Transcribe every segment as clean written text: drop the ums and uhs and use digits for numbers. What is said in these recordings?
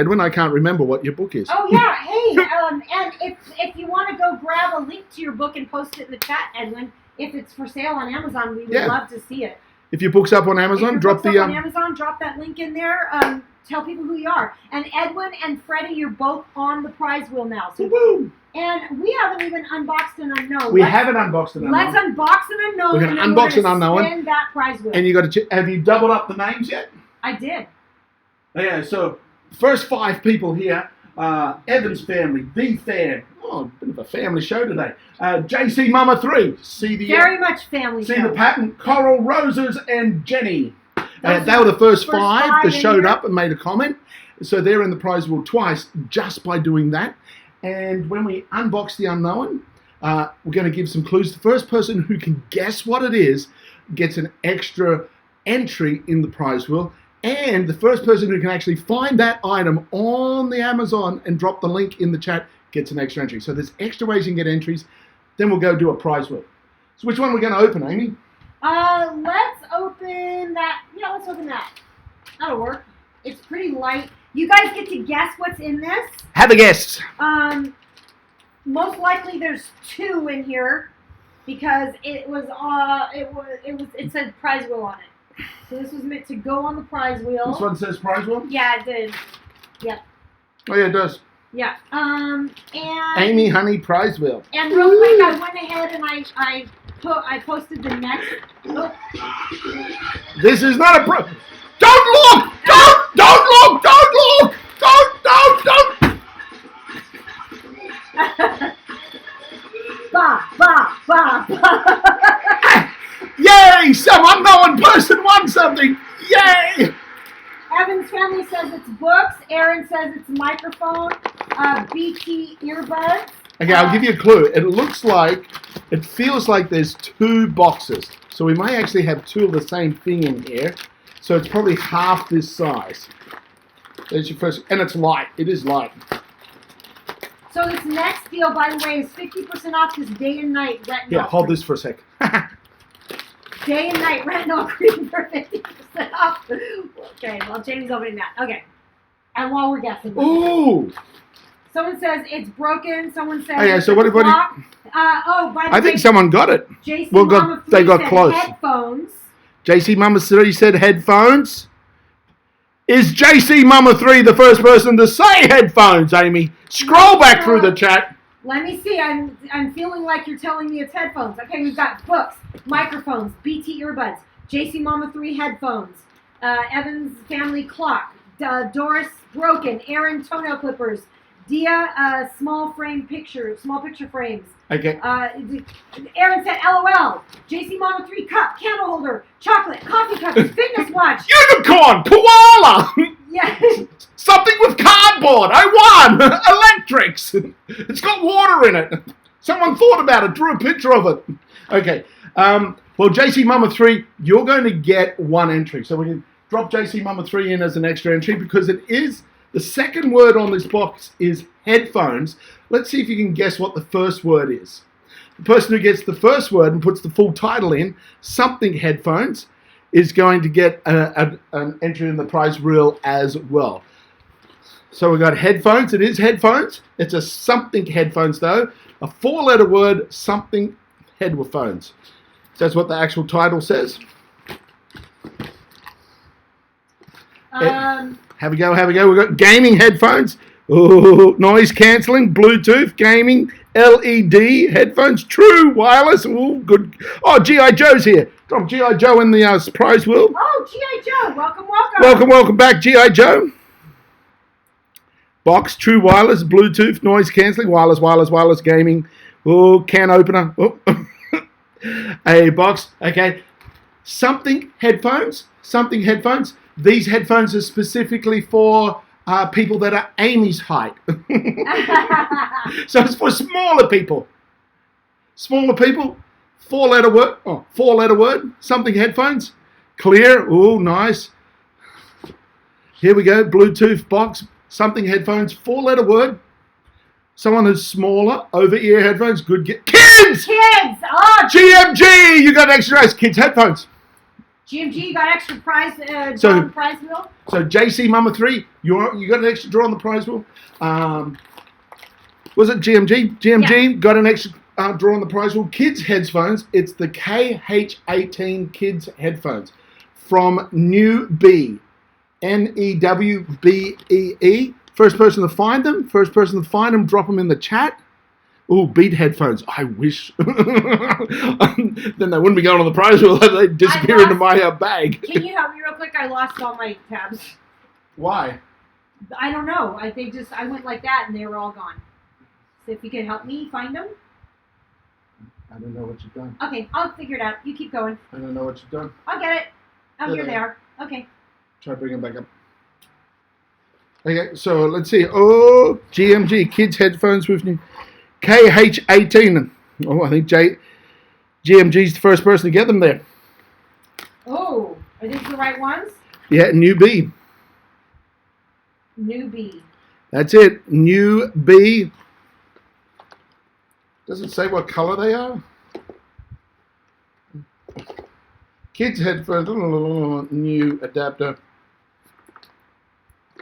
Edwin, I can't remember what your book is. Oh yeah, hey, and if you want to go grab a link to your book and post it in the chat, Edwin, if it's for sale on Amazon, we would love to see it. If your book's up on Amazon, drop on Amazon, drop that link in there. Tell people who you are. And Edwin and Freddie, you're both on the prize wheel now. So, woo! And we haven't even unboxed an unknown. We haven't unboxed an unknown. Let's unbox an unknown. We're going to unbox an unknown. Spin that prize wheel. And you got to have you doubled up the names yet? I did. Yeah. So first 5 people here. Evans family, the fan. Oh, a bit of a family show today. JC Mama 3. See the very much family. See the pattern. Coral Roses and Jenny. They were the first 5 that showed up and made a comment. So they're in the prize wheel twice just by doing that. And when we unbox the unknown, we're going to give some clues. The first person who can guess what it is gets an extra entry in the prize wheel. And the first person who can actually find that item on the Amazon and drop the link in the chat gets an extra entry. So there's extra ways you can get entries. Then we'll go do a prize wheel. So which one are we going to open, Amy? Let's open that. Yeah, let's open that. That'll work. It's pretty light. You guys get to guess what's in this. Have a guess. Most likely there's 2 in here because it said prize wheel on it. So this was meant to go on the prize wheel. This one says prize wheel? Yeah, it did. Yep. Oh yeah, it does. Yeah. And Amy Honey prize wheel. And real quick, I went ahead and I posted the next. Oh. This is not a Don't look! Don't look! Don't look! Don't! Ba. Yay! Some unknown person won something! Yay! Evan's family says it's books. Aaron says it's microphone. BT earbuds. Okay, I'll give you a clue. It feels like there's 2 boxes. So we might actually have 2 of the same thing in here. So it's probably half this size. There's your first, and it's light. It is light. So this next deal, by the way, is 50% off this day and night retinol. Yeah, hold this for a sec. Day and night retinol cream for 50% off. Okay, well, Jamie's opening that. Okay. And while we're guessing. Ooh! Someone says it's broken. Someone says okay, so what do you... by the way, I think someone got it. JC Mama 3 they got said close. headphones. JC Mama 3 said headphones. Is JC Mama 3 the first person to say headphones, Amy? Scroll back through the chat. Let me see. I'm feeling like you're telling me it's headphones. Okay, we've got books, microphones, BT earbuds, JC Mama 3 headphones, Evans family clock, Doris broken, Aaron toenail clippers, Dia small picture frames. Okay. Aaron said LOL. JC Mama 3 cup, candle holder, chocolate, coffee cup, fitness watch. Unicorn, koala. Yeah. Something with cardboard. I won. Electrics. It's got water in it. Someone thought about it, drew a picture of it. Okay. Well, JC Mama 3, you're going to get 1 entry. So we can drop JC Mama 3 in as an extra entry because it is, the second word on this box is headphones. Let's see if you can guess what the first word is. The person who gets the first word and puts the full title in, something headphones, is going to get an entry in the prize reel as well. So we've got headphones. It is headphones. It's a something headphones though. A 4-letter word, something headphones. That's what the actual title says. Have a go. We've got gaming headphones. Ooh, noise cancelling, Bluetooth, gaming, LED headphones, true wireless. Ooh, good. Oh, G.I. Joe's here. Drop G.I. Joe in the prize wheel. Oh, G.I. Joe. Welcome. Welcome back, G.I. Joe. Box, true wireless, Bluetooth, noise cancelling, wireless, gaming. Oh, can opener. Oh. A box. Okay. Something headphones. These headphones are specifically for people that are Amy's height. So it's for smaller people. 4-letter word. Something headphones. Clear. Oh, nice. Here we go. Bluetooth box. Something headphones. 4-letter word. Someone who's smaller. Over-ear headphones. Good. Kids! Oh, GMG! You got extra eyes. Kids headphones. GMG got extra prize. So- Prize wheel. So JC Mama 3, you got an extra draw on the prize wheel. Was it GMG? GMG got an extra draw on the prize wheel. Kids headphones. It's the KH18 Kids headphones from New B. NEWBEE. First person to find them. Drop them in the chat. Oh, Beat headphones. I wish. Then they wouldn't be going on the prize wheel. They'd disappear into my bag. Can you help me real quick? I lost all my tabs. Why? I don't know. I went like that and they were all gone. So if you could help me find them. I don't know what you've done. Okay, I'll figure it out. You keep going. I don't know what you've done. I'll get it. Oh, Yeah, here they they are. Okay. Try to bring them back up. Okay, so let's see. Oh, GMG Kids headphones with new KH18. Oh, I think GMG's the first person to get them there. Oh, are these the right ones? Yeah, New B. New B. That's it. New B. Does it say what color they are? Kids headphones. New adapter.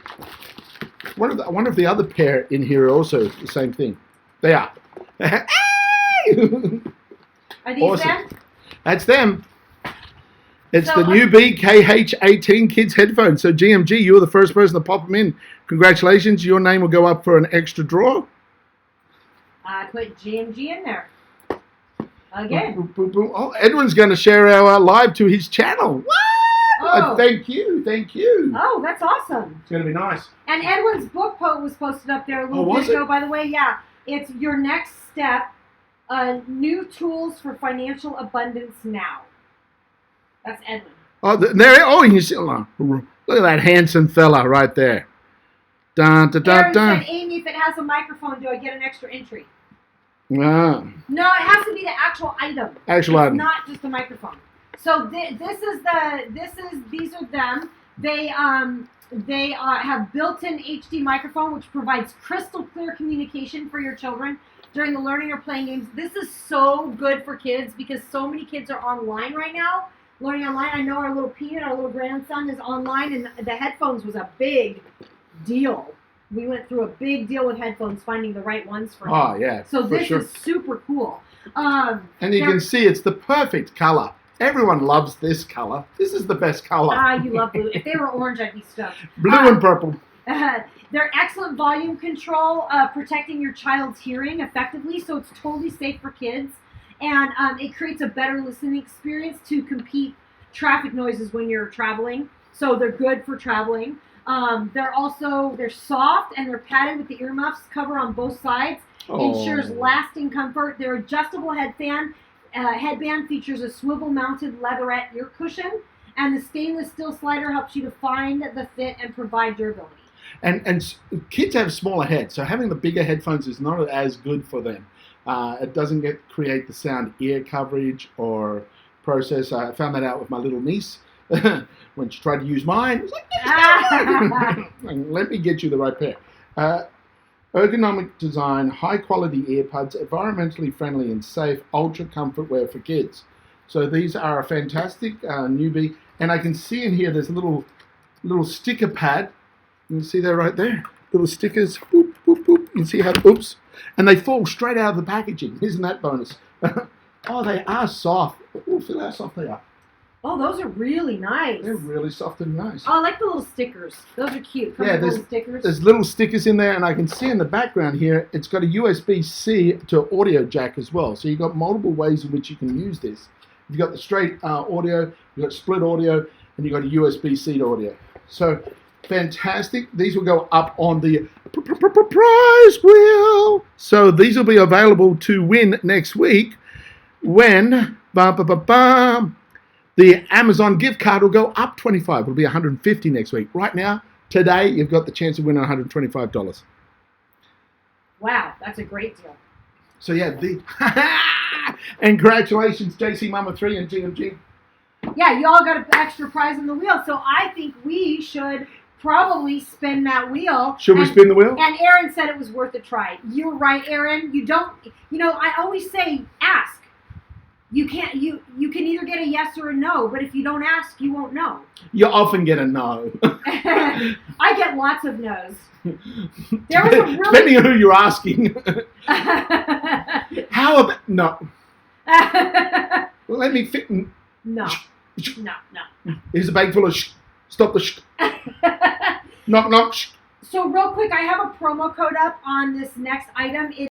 I wonder if the other pair in here are also the same thing. They are. Are these Awesome. them? That's them. It's So, the New B KH18 Kids headphones. So GMG, you were the first person to pop them in. Congratulations. Your name will go up for an extra draw. I put GMG in there. Again. Boop, boop, boop. Oh, Edwin's going to share our live to his channel. What? Oh. Thank you. Oh, that's awesome. It's going to be nice. And Edwin's book quote was posted up there a little was bit ago, it? by the way. Yeah. It's Your Next Step, New Tools for Financial Abundance Now. That's Edwin. Oh, there. Oh, you see. Look at that handsome fella right there. Dun, dun, dun, Aaron dun. said, Amy, if it has a microphone, do I get an extra entry? Ah, No, it has to be the actual item. actual It's item. not just a microphone. So these are them. They have built-in HD microphone, which provides crystal clear communication for your children during the learning or playing games. This is so good for kids because so many kids are online right now, learning online. I know our little Peanut, our little grandson, is online, and the headphones was a big deal. We went through a big deal with headphones, finding the right ones for him. Oh, yeah. So for this sure. is super cool. And you They're- can see it's the perfect color. Everyone loves this color. This is the best color. You love blue. If they were orange, I'd be stoked. Blue and purple. They're excellent volume control, protecting your child's hearing effectively, so it's totally safe for kids. And it creates a better listening experience to compete traffic noises when you're traveling. So they're good for traveling. They're soft and they're padded with the earmuffs cover on both sides. Ensures lasting comfort. Their adjustable headband features a swivel-mounted leatherette ear cushion, and the stainless steel slider helps you to find the fit and provide durability. And kids have smaller heads, so having the bigger headphones is not as good for them. It doesn't create the sound ear coverage or process. I found that out with my little niece when she tried to use mine. It was like, let me get you the right pair. Ergonomic design, high quality earbuds, environmentally friendly and safe, ultra comfort wear for kids. So these are a fantastic newbie, and I can see in here there's a little sticker pad. You can see that right there. Little stickers. Boop, boop, boop. You can see how, oops. And they fall straight out of the packaging. Isn't that bonus? Oh, they are soft. Ooh, feel how soft they are. Oh, those are really nice. They're really soft and nice. Oh, I like the little stickers. Those are cute. Yeah, Little stickers. There's little stickers in there, and I can see in the background here, it's got a USB-C to audio jack as well. So you've got multiple ways in which you can use this. You've got the straight audio, you've got split audio, and you've got a USB-C to audio. So fantastic. These will go up on the prize wheel. So these will be available to win next week when the Amazon gift card will go up 25. It'll be 150 next week. Right now, today, you've got the chance of winning $125. Wow, that's a great deal. So yeah, and congratulations, JC Mama 3 and GMG. Yeah, you all got an extra prize on the wheel, so I think we should probably spin that wheel. Should we spin the wheel? And Aaron said it was worth a try. You were right, Aaron. I always say ask. You can't. You can either get a yes or a no, but if you don't ask, you won't know. You often get a no. I get lots of no's. There was a really Depending on who you're asking. How about no? Let me fit. no, no, no. Here's a bag full of stop the knock knock. So real quick, I have a promo code up on this next item.